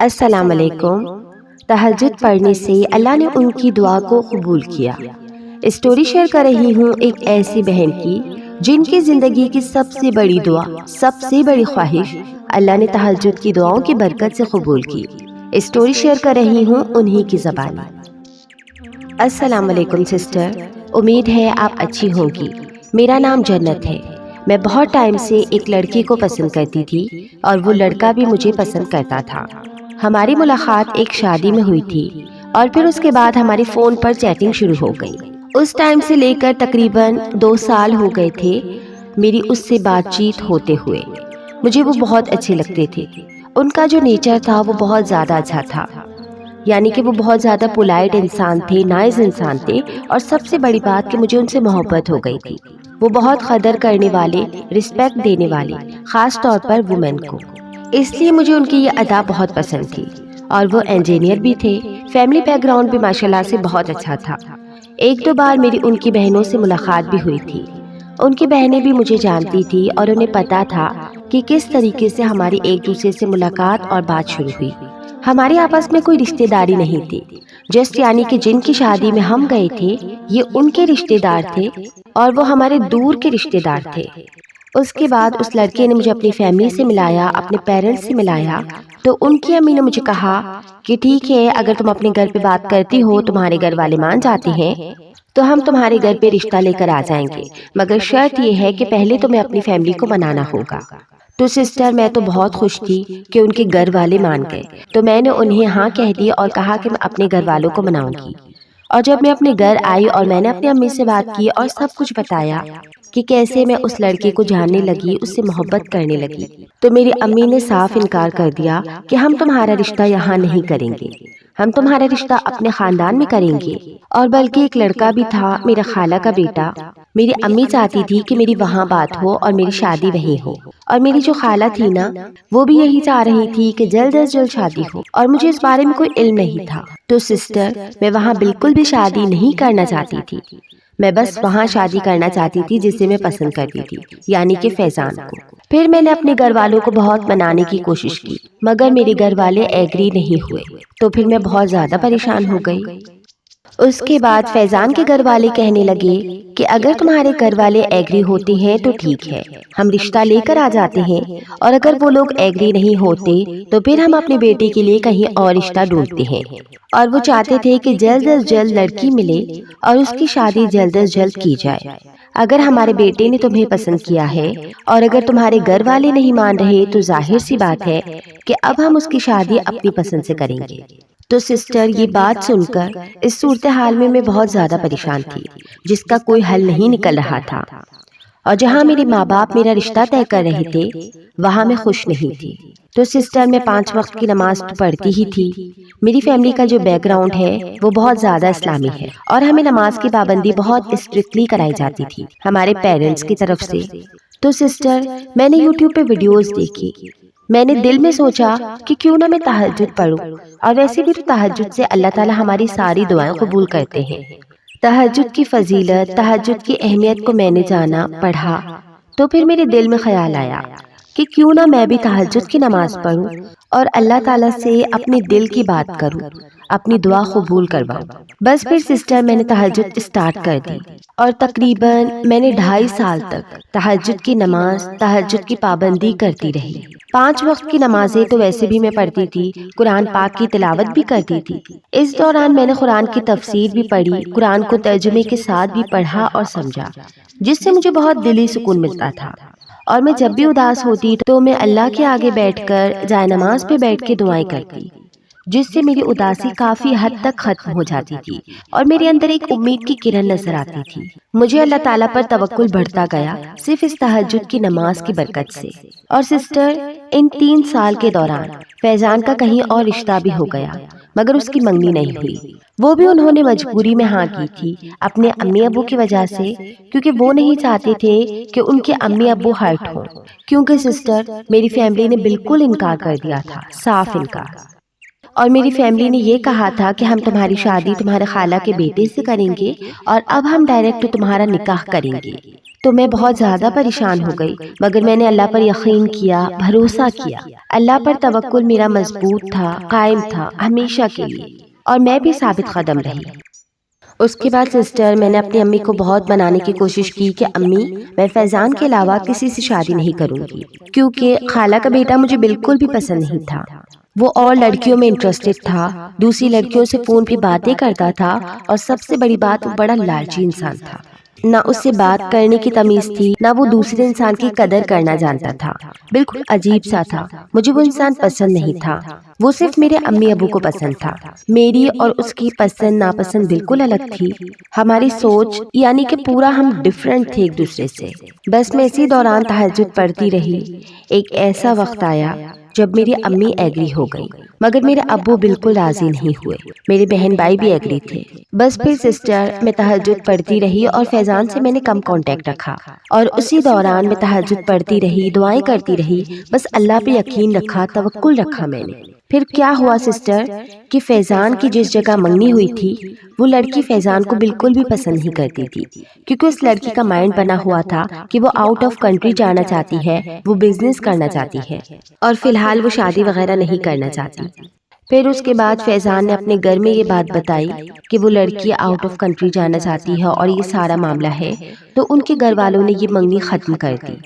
السلام علیکم۔ تہجد پڑھنے سے اللہ نے ان کی دعا کو قبول کیا۔ اسٹوری شیئر کر رہی ہوں ایک ایسی بہن کی جن کی زندگی کی سب سے بڑی دعا، سب سے بڑی خواہش اللہ نے تہجد کی دعاؤں کی برکت سے قبول کی۔ اسٹوری شیئر کر رہی ہوں انہی کی زبان میں۔ السلام علیکم سسٹر، امید ہے آپ اچھی ہوں گی۔ میرا نام جنت ہے۔ میں بہت ٹائم سے ایک لڑکی کو پسند کرتی تھی اور وہ لڑکا بھی مجھے پسند کرتا تھا۔ ہماری ملاقات ایک شادی میں ہوئی تھی اور پھر اس کے بعد ہماری فون پر چیٹنگ شروع ہو گئی۔ اس ٹائم سے لے کر تقریباً 2 سال ہو گئے تھے میری اس سے بات چیت ہوتے ہوئے۔ مجھے وہ بہت اچھے لگتے تھے۔ ان کا جو نیچر تھا وہ بہت زیادہ اچھا تھا، یعنی کہ وہ بہت زیادہ پولائٹ انسان تھے، نائس انسان تھے، اور سب سے بڑی بات کہ مجھے ان سے محبت ہو گئی تھی۔ وہ بہت قدر کرنے والے، رسپیکٹ دینے والے، خاص طور پر وومن کو، اس لیے مجھے ان کی یہ ادا بہت پسند تھی۔ اور وہ انجینئر بھی تھے، فیملی بیک گراؤنڈ بھی ماشاءاللہ سے بہت اچھا تھا۔ 1-2 بار میری ان کی بہنوں سے ملاقات بھی ہوئی تھی۔ ان کی بہنیں بھی مجھے جانتی تھی اور انہیں پتا تھا کہ کس طریقے سے ہماری ایک دوسرے سے ملاقات اور بات شروع ہوئی۔ ہمارے آپس میں کوئی رشتہ داری نہیں تھی، جسٹ یعنی کہ جن کی شادی میں ہم گئے تھے یہ ان کے رشتہ دار تھے اور وہ ہمارے دور کے رشتہ دار تھے۔ اس کے بعد اس لڑکے نے مجھے اپنی فیملی سے ملایا، اپنے پیرنٹس سے ملایا، تو ان کی امی نے مجھے کہا کہ ٹھیک ہے، اگر تم اپنے گھر پہ بات کرتی ہو، تمہارے گھر والے مان جاتے ہیں تو ہم تمہارے گھر پہ رشتہ لے کر آ جائیں گے، مگر شرط یہ ہے کہ پہلے تمہیں اپنی فیملی کو منانا ہوگا۔ تو سسٹر میں تو بہت خوش تھی کہ ان کے گھر والے مان گئے، تو میں نے انہیں ہاں کہہ دی اور کہا کہ میں اپنے گھر والوں کو مناؤں گی۔ اور جب میں اپنے گھر آئی اور میں نے اپنی امی سے بات کی اور سب کچھ بتایا کہ کیسے میں اس لڑکے کو جاننے لگی، اس سے محبت کرنے لگی، تو میری امی نے صاف انکار کر دیا کہ ہم تمہارا رشتہ یہاں نہیں کریں گے، ہم تمہارا رشتہ اپنے خاندان میں کریں گے۔ اور بلکہ ایک لڑکا بھی تھا، میرا خالہ کا بیٹا۔ میری امی چاہتی تھی کہ میری وہاں بات ہو اور میری شادی وہیں ہو، اور میری جو خالہ تھی نا وہ بھی یہی چاہ رہی تھی کہ جلد از جلد شادی ہو، اور مجھے اس بارے میں کوئی علم نہیں تھا۔ تو سسٹر میں وہاں بالکل بھی شادی نہیں کرنا چاہتی تھی، میں بس وہاں شادی کرنا چاہتی تھی جسے میں پسند کرتی تھی، یعنی کہ فیضان کو۔ پھر میں نے اپنے گھر والوں کو بہت منانے کی کوشش کی، مگر میرے گھر والے ایگری نہیں ہوئے، تو پھر میں بہت زیادہ پریشان ہو گئی۔ اس کے بعد فیضان کے گھر والے کہنے لگے کہ اگر تمہارے گھر والے ایگری ہوتے ہیں تو ٹھیک ہے، ہم رشتہ لے کر آ جاتے ہیں، اور اگر وہ لوگ ایگری نہیں ہوتے تو پھر ہم اپنے بیٹے کے لیے کہیں اور رشتہ ڈھونڈتے ہیں۔ اور وہ چاہتے تھے کہ جلد از جلد لڑکی ملے اور اس کی شادی جلد از جلد کی جائے۔ اگر ہمارے بیٹے نے تمہیں پسند کیا ہے اور اگر تمہارے گھر والے نہیں مان رہے تو ظاہر سی بات ہے کہ اب ہم اس کی شادی اپنی پسند سے کریں گے۔ تو سسٹر یہ بات سن کر اس صورتحال میں بہت زیادہ پریشان تھی، جس کا کوئی حل نہیں نکل رہا تھا، اور جہاں میرے ماں باپ میرا رشتہ طے کر رہے تھے وہاں میں خوش نہیں تھی۔ تو سسٹر میں 5 وقت کی نماز تو پڑھتی ہی تھی۔ میری فیملی کا جو بیک گراؤنڈ ہے وہ بہت زیادہ اسلامی ہے، اور ہمیں نماز کی پابندی بہت اسٹرکٹلی کرائی جاتی تھی ہمارے پیرنٹس کی طرف سے۔ تو سسٹر میں نے یوٹیوب پہ ویڈیوز دیکھی، میں نے دل میں سوچا کہ کیوں نہ میں تہجد پڑھوں، اور ویسے بھی تو تہجد سے اللہ تعالی ہماری ساری دعائیں قبول کرتے ہیں۔ تہجد کی فضیلت، تہجد کی اہمیت کو میں نے جانا، پڑھا، تو پھر میرے دل میں خیال آیا کہ کیوں نہ میں بھی تہجد کی نماز پڑھوں اور اللہ تعالیٰ سے اپنے دل کی بات کروں، اپنی دعا قبول کرواؤں۔ بس پھر سسٹر میں نے تہجد اسٹارٹ کر دی، اور تقریباً میں نے 2.5 سال تک تہجد کی نماز، تہجد کی پابندی کرتی رہی۔ 5 وقت کی نمازیں تو ویسے بھی میں پڑھتی تھی، قرآن پاک کی تلاوت بھی کرتی تھی۔ اس دوران میں نے قرآن کی تفسیر بھی پڑھی، قرآن کو ترجمے کے ساتھ بھی پڑھا اور سمجھا، جس سے مجھے بہت دلی سکون ملتا تھا۔ اور میں جب بھی اداس ہوتی تو میں اللہ کے آگے بیٹھ کر جائے نماز پہ بیٹھ کے دعائیں کرتی، جس سے میری اداسی کافی حد تک ختم ہو جاتی تھی اور میرے اندر ایک امید کی کرن نظر آتی تھی۔ مجھے اللہ تعالیٰ پر توکل بڑھتا گیا صرف اس تہجد کی نماز کی برکت سے۔ اور سسٹر ان 3 سال کے دوران فیضان کا کہیں اور رشتہ بھی ہو گیا، مگر اس کی منگنی نہیں ہوئی۔ وہ بھی انہوں نے مجبوری میں ہاں کی تھی، اپنے امی ابو کی وجہ سے، کیونکہ وہ نہیں چاہتے تھے کہ ان کے امی ابو ہرٹ ہوں، کیونکہ سسٹر میری فیملی نے بالکل انکار کر دیا تھا، صاف انکار۔ اور میری فیملی نے یہ کہا تھا کہ ہم تمہاری شادی تمہارے خالہ کے بیٹے سے کریں گے اور اب ہم ڈائریکٹ تمہارا نکاح کریں گے۔ تو میں بہت زیادہ پریشان ہو گئی، مگر میں نے اللہ پر یقین کیا، بھروسہ کیا۔ اللہ پر توکل میرا مضبوط تھا، قائم تھا ہمیشہ کے لیے، اور میں بھی ثابت قدم رہی۔ اس کے بعد سسٹر، میں نے اپنی امی کو بہت منانے کی کوشش کی کہ امی، میں فیضان کے علاوہ کسی سے شادی نہیں کروں گی، کیونکہ خالہ کا بیٹا مجھے بالکل بھی پسند نہیں تھا۔ وہ اور لڑکیوں میں انٹرسٹڈ تھا، دوسری لڑکیوں سے فون پہ باتیں کرتا تھا، اور سب سے بڑی بات، وہ بڑا لالچی انسان تھا۔ نہ اس سے بات کرنے کی تمیز تھی، نہ وہ دوسرے انسان کی قدر کرنا جانتا تھا۔ بالکل عجیب سا تھا، مجھے وہ انسان پسند نہیں تھا۔ وہ صرف میرے امی ابو کو پسند تھا۔ میری اور اس کی پسند ناپسند بالکل الگ تھی۔ ہماری سوچ یعنی کہ پورا ہم ڈیفرنٹ تھے ایک دوسرے سے۔ بس میں اسی دوران تہجد پڑھتی رہی۔ ایک ایسا وقت آیا جب میری امی ایگری ہو گئی، مگر میرے ابو بالکل راضی نہیں ہوئے۔ میرے بہن بھائی بھی ایگری تھے۔ بس پھر سسٹر، میں تہجد پڑھتی رہی اور فیضان سے میں نے کم کانٹیکٹ رکھا، اور اسی دوران میں تہجد پڑھتی رہی، دعائیں کرتی رہی، بس اللہ پہ یقین رکھا، توکل رکھا میں نے۔ پھر کیا ہوا سسٹر کہ فیضان کی جس جگہ منگنی ہوئی تھی، وہ لڑکی فیضان کو بالکل بھی پسند نہیں کرتی تھی، کیونکہ اس لڑکی کا مائنڈ بنا ہوا تھا کہ وہ آؤٹ آف کنٹری جانا چاہتی ہے، وہ بزنس کرنا چاہتی ہے، اور فی الحال وہ شادی وغیرہ نہیں کرنا چاہتی۔ پھر اس کے بعد فیضان نے اپنے گھر میں یہ بات بتائی کہ وہ لڑکی آؤٹ آف کنٹری جانا چاہتی ہے اور یہ سارا معاملہ ہے، تو ان کے گھر والوں نے یہ منگنی ختم کر دی۔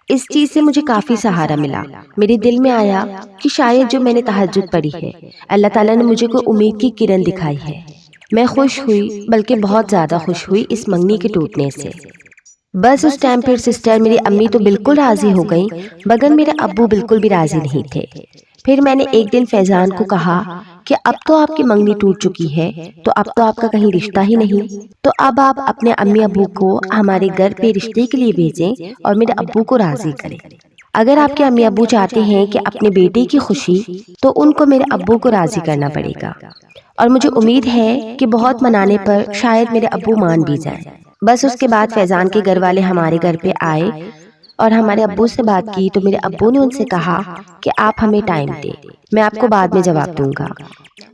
اس چیز سے مجھے کافی سہارا ملا۔ میرے دل میں آیا کہ شاید جو میں نے تہجد پڑھی ہے، اللہ تعالیٰ نے مجھے کوئی امید کی کرن دکھائی ہے۔ میں خوش ہوئی، بلکہ بہت زیادہ خوش ہوئی اس منگنی کے ٹوٹنے سے۔ بس اس ٹائم پھر سسٹر، میری امی تو بالکل راضی ہو گئیں، مگر میرے ابو بالکل بھی راضی نہیں تھے۔ پھر میں نے ایک دن فیضان کو کہا کہ اب تو آپ کی منگنی ٹوٹ چکی ہے، تو اب تو آپ کا کہیں رشتہ ہی نہیں، تو اب آپ اپنے امی ابو کو ہمارے گھر پہ رشتے کے لیے بھیجیں اور میرے ابو کو راضی کریں۔ اگر آپ کے امی ابو چاہتے ہیں کہ اپنے بیٹے کی خوشی، تو ان کو میرے ابو کو راضی کرنا پڑے گا، اور مجھے امید ہے کہ بہت منانے پر شاید میرے ابو مان بھی جائیں۔ بس اس کے بعد فیضان کے گھر والے ہمارے گھر پہ آئے اور ہمارے ابو سے بات کی، تو میرے ابو نے ان سے کہا کہ آپ ہمیں ٹائم دیں، میں آپ کو بعد میں جواب دوں گا۔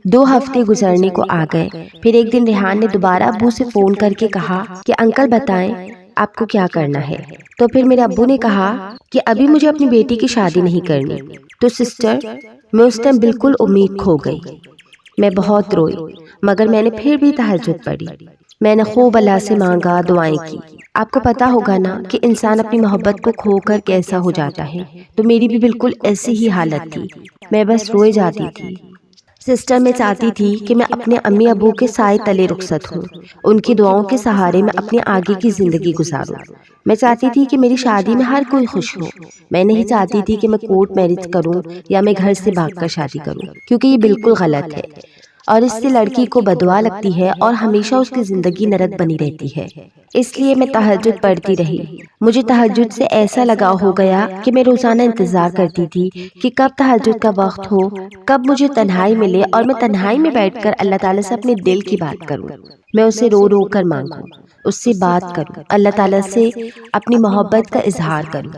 2 ہفتے گزرنے کو آ گئے۔ پھر ایک دن ریحان نے دوبارہ ابو سے فون کر کے کہا کہ انکل بتائیں آپ کو کیا کرنا ہے۔ تو پھر میرے ابو نے کہا کہ ابھی مجھے اپنی بیٹی کی شادی نہیں کرنی۔ تو سسٹر، میں اس ٹائم بالکل امید کھو گئی۔ میں بہت روئی، مگر میں نے پھر بھی تہجد پڑھی۔ میں نے خوب اللہ سے مانگا، دعائیں کی۔ آپ کو پتا ہوگا نا کہ انسان اپنی محبت کو کھو کر کیسا ہو جاتا ہے، تو میری بھی بالکل ایسی ہی حالت تھی۔ میں بس روئے جاتی تھی۔ سسٹر، میں چاہتی تھی کہ میں اپنے امی ابو کے سائے تلے رخصت ہوں، ان کی دعاؤں کے سہارے میں اپنے آگے کی زندگی گزاروں۔ میں چاہتی تھی کہ میری شادی میں ہر کوئی خوش ہو۔ میں نہیں چاہتی تھی کہ میں کورٹ میرج کروں یا میں گھر سے بھاگ کر شادی کروں، کیونکہ یہ بالکل غلط ہے، اور اس سے لڑکی کو بددعا لگتی ہے اور ہمیشہ اس کی زندگی نرک بنی رہتی ہے۔ اس لیے میں تہجد پڑھتی رہی۔ مجھے تہجد سے ایسا لگاؤ ہو گیا کہ میں روزانہ انتظار کرتی تھی کہ کب تہجد کا وقت ہو، کب مجھے تنہائی ملے اور میں تنہائی میں بیٹھ کر اللہ تعالیٰ سے اپنے دل کی بات کروں، میں اسے رو رو کر مانگوں، اس سے بات کروں، اللہ تعالیٰ سے اپنی محبت کا اظہار کروں۔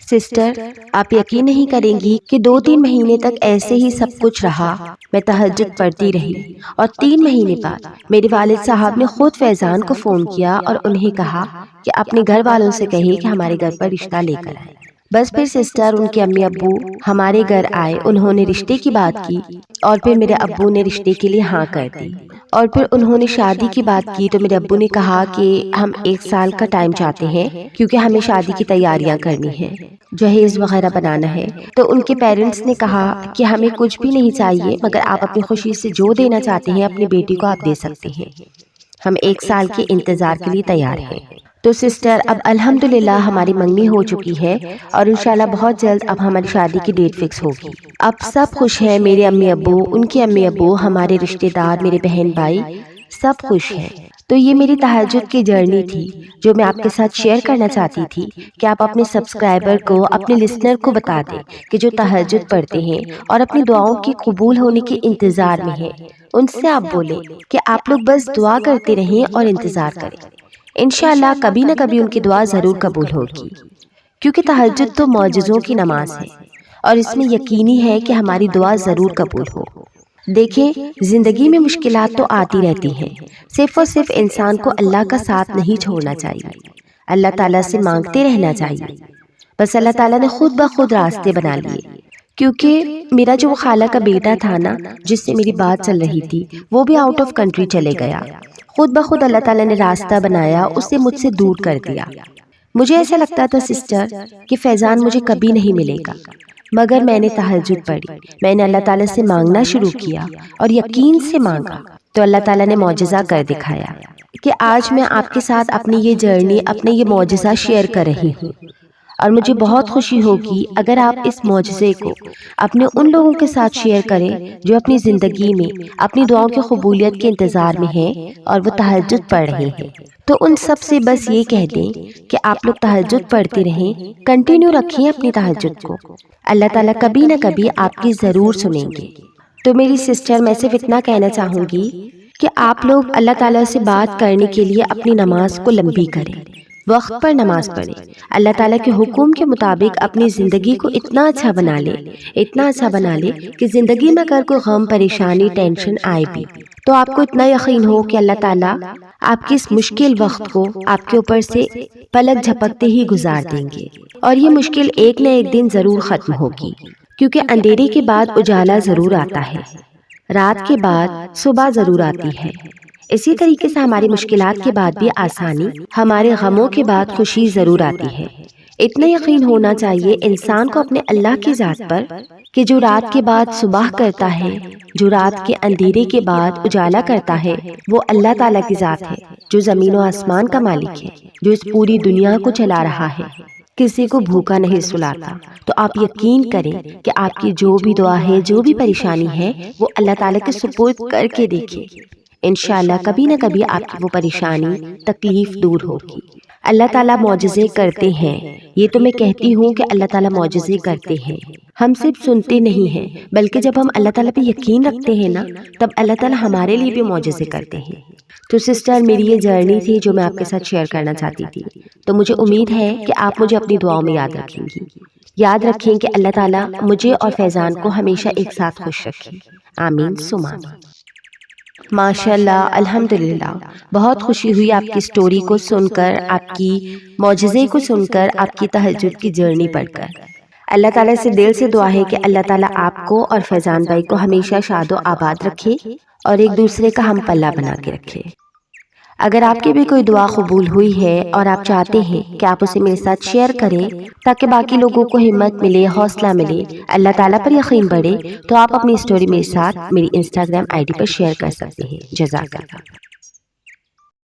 سسٹر، آپ یقین نہیں کریں گی کہ 2-3 مہینے تک ایسے ہی سب کچھ رہا۔ میں تہجد پڑھتی رہی، اور 3 مہینے بعد میرے والد صاحب نے خود فیضان کو فون کیا اور انہیں کہا کہ اپنے گھر والوں سے کہے کہ ہمارے گھر پر رشتہ لے کر آئے۔ بس پھر سسٹر، ان کے امی ابو ہمارے گھر آئے، انہوں نے رشتے کی بات کی، اور پھر میرے ابو نے رشتے کے لیے ہاں کر دی، اور پھر انہوں نے شادی کی بات کی۔ تو میرے ابو نے کہا کہ ہم 1 سال کا ٹائم چاہتے ہیں، کیونکہ ہمیں شادی کی تیاریاں کرنی ہیں، جہیز وغیرہ بنانا ہے۔ تو ان کے پیرنٹس نے کہا کہ ہمیں کچھ بھی نہیں چاہیے، مگر آپ اپنی خوشی سے جو دینا چاہتے ہیں اپنی بیٹی کو آپ دے سکتے ہیں، ہم 1 سال کے انتظار کے لیے تیار ہیں۔ تو سسٹر، اب الحمدللہ ہماری منگنی ہو چکی ہے، اور انشاءاللہ بہت جلد اب ہماری شادی کی ڈیٹ فکس ہوگی۔ اب سب خوش ہیں، میرے امی ابو، ان کے امی ابو، ہمارے رشتہ دار، میرے بہن بھائی، سب خوش ہیں۔ تو یہ میری تہجد کی جرنی تھی جو میں آپ کے ساتھ شیئر کرنا چاہتی تھی کہ آپ اپنے سبسکرائبر کو، اپنے لسنر کو بتا دیں کہ جو تہجد پڑھتے ہیں اور اپنی دعاؤں کی قبول ہونے کے انتظار میں ہیں، ان سے آپ بولیں کہ آپ لوگ بس دعا کرتے رہیں اور انتظار کریں۔ انشاءاللہ کبھی نہ کبھی ان کی دعا ضرور قبول ہوگی، کیونکہ تہجد تو معجزوں کی نماز ہے، اور اس میں یقینی ہے کہ ہماری دعا ضرور قبول ہو۔ دیکھیں، زندگی میں مشکلات تو آتی رہتی ہیں، صرف اور صرف انسان کو اللہ کا ساتھ نہیں چھوڑنا چاہیے، اللہ تعالیٰ سے مانگتے رہنا چاہیے۔ بس اللہ تعالیٰ نے خود بخود راستے بنا لیے، کیونکہ میرا جو خالہ کا بیٹا تھا نا، جس سے میری بات چل رہی تھی، وہ بھی آؤٹ آف کنٹری چلے گیا۔ خود بخود اللہ تعالیٰ نے راستہ بنایا، اسے مجھ سے دور کر دیا۔ مجھے ایسا لگتا تھا سسٹر کہ فیضان مجھے کبھی نہیں ملے گا، مگر میں نے تہجد پڑھی، میں نے اللہ تعالیٰ سے مانگنا شروع کیا اور یقین سے مانگا تو اللہ تعالیٰ نے معجزہ کر دکھایا کہ آج میں آپ کے ساتھ اپنی یہ جرنی، اپنے یہ معجزہ شیئر کر رہی ہوں۔ اور مجھے بہت خوشی ہوگی اگر آپ اس معجزے کو اپنے ان لوگوں کے ساتھ شیئر کریں جو اپنی زندگی میں اپنی دعاؤں کی قبولیت کے انتظار میں ہیں اور وہ تہجد پڑھ رہے ہیں۔ تو ان سب سے بس یہ کہہ دیں کہ آپ لوگ تہجد پڑھتے رہیں، کنٹینیو رکھیں اپنی تہجد کو، اللہ تعالیٰ کبھی نہ کبھی آپ کی ضرور سنیں گے۔ تو میری سسٹر، میں صرف اتنا کہنا چاہوں گی کہ آپ لوگ اللہ تعالیٰ سے بات کرنے کے لیے اپنی نماز کو لمبی کریں، وقت پر نماز پڑھیں، اللہ تعالیٰ کے حکم کے مطابق اپنی زندگی کو اتنا اچھا بنا لے، اتنا اچھا بنا لے کہ زندگی میں اگر کوئی غم، پریشانی، ٹینشن آئے بھی تو آپ کو اتنا یقین ہو کہ اللہ تعالیٰ آپ کے اس مشکل وقت کو آپ کے اوپر سے پلک جھپکتے ہی گزار دیں گے، اور یہ مشکل ایک نہ ایک دن ضرور ختم ہوگی، کیونکہ اندھیرے کے بعد اجالا ضرور آتا ہے، رات کے بعد صبح ضرور آتی ہے۔ اسی طریقے سے ہماری مشکلات کے بعد بھی آسانی، ہمارے غموں کے بعد خوشی ضرور آتی ہے۔ اتنا یقین ہونا چاہیے انسان کو اپنے اللہ کی ذات پر کہ جو رات کے بعد صبح کرتا ہے، جو رات کے اندھیرے کے بعد اجالا کرتا ہے، وہ اللہ تعالیٰ کی ذات ہے، جو زمین و آسمان کا مالک ہے، جو اس پوری دنیا کو چلا رہا ہے، کسی کو بھوکا نہیں سلاتا۔ تو آپ یقین کریں کہ آپ کی جو بھی دعا ہے، جو بھی پریشانی ہے، وہ اللہ تعالیٰ کے سپرد کر کے دیکھیں، انشاءاللہ کبھی نہ کبھی آپ کی وہ پریشانی، تکلیف دور ہوگی۔ اللہ تعالیٰ معجزے کرتے ہیں، یہ تو میں کہتی ہوں کہ اللہ تعالیٰ معجزے کرتے ہیں، ہم صرف سنتے نہیں ہیں، بلکہ جب ہم اللہ تعالیٰ پہ یقین رکھتے ہیں نا، تب اللہ تعالیٰ ہمارے لیے بھی معجزے کرتے ہیں۔ تو سسٹر، میری یہ جرنی تھی جو میں آپ کے ساتھ شیئر کرنا چاہتی تھی، تو مجھے امید ہے کہ آپ مجھے اپنی دعاؤں میں یاد رکھیں گی۔ یاد رکھیں کہ اللہ تعالیٰ مجھے اور فیضان کو ہمیشہ ایک ساتھ خوش رکھے، آمین ثم آمین۔ ماشاءاللہ، الحمدللہ، بہت خوشی ہوئی آپ کی سٹوری کو سن کر، آپ کی معجزے کو سن کر، آپ کی تہجد کی جرنی پڑھ کر۔ اللہ تعالیٰ سے دل سے دعا ہے کہ اللہ تعالیٰ آپ کو اور فیضان بھائی کو ہمیشہ شاد و آباد رکھے اور ایک دوسرے کا ہم پلہ بنا کے رکھے۔ اگر آپ کی بھی کوئی دعا قبول ہوئی ہے اور آپ چاہتے ہیں کہ آپ اسے میرے ساتھ شیئر کریں تاکہ باقی لوگوں کو ہمت ملے، حوصلہ ملے، اللہ تعالیٰ پر یقین بڑھے، تو آپ اپنی سٹوری میرے ساتھ میری انسٹاگرام ID پر شیئر کر سکتے ہیں۔ جزاک اللہ۔